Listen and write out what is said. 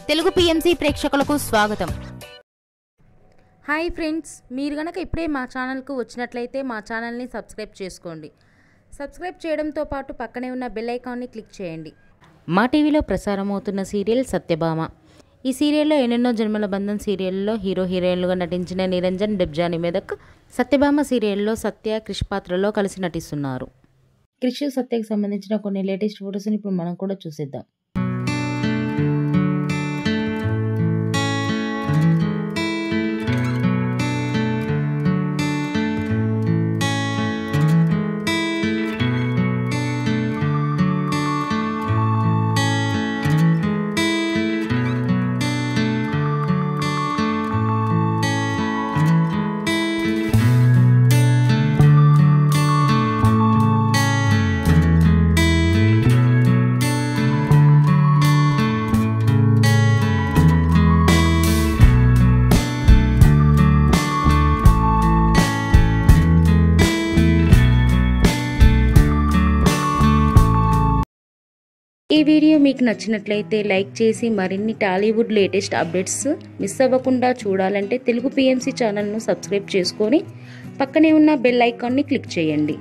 Telugu PMC ప్రేక్షకులకు స్వాగతం. Hi friends, మీరు గనక ఇప్పుడే మా ఛానల్కు వచ్చినట్లయితే మా ఛానల్ని సబ్స్క్రైబ్ చేసుకోండి. సబ్స్క్రైబ్ చేయడంతో పాటు పక్కనే ఉన్న బెల్ ఐకాన్ని క్లిక్ చేయండి. మా టీవీలో ప్రసారం అవుతున్న సీరియల్ సత్యభామ. ఈ సీరియల్లో ఎన్నెన్నో జన్మల బంధం సీరియల్లో హీరో హీరోయిన్లుగా నటించిన నిరంజన్, డెబ్జాని మెదక్ సత్యభామ సీరియల్లో సత్య, క్రిష్ పాత్రలో కలిసి నటిస్తున్నారు. క్రిష్, సత్యకి సంబంధించిన కొన్ని లేటెస్ట్ ఫొటోస్ని ఇప్పుడు మనం కూడా చూసేద్దాం. ఈ వీడియో మీకు నచ్చినట్లయితే లైక్ చేసి మరిన్ని టాలీవుడ్ లేటెస్ట్ అప్డేట్స్ మిస్ అవ్వకుండా చూడాలంటే తెలుగు పిఎంసి ఛానల్ను సబ్స్క్రైబ్ చేసుకొని పక్కనే ఉన్న బెల్ ఐకాన్ని క్లిక్ చేయండి.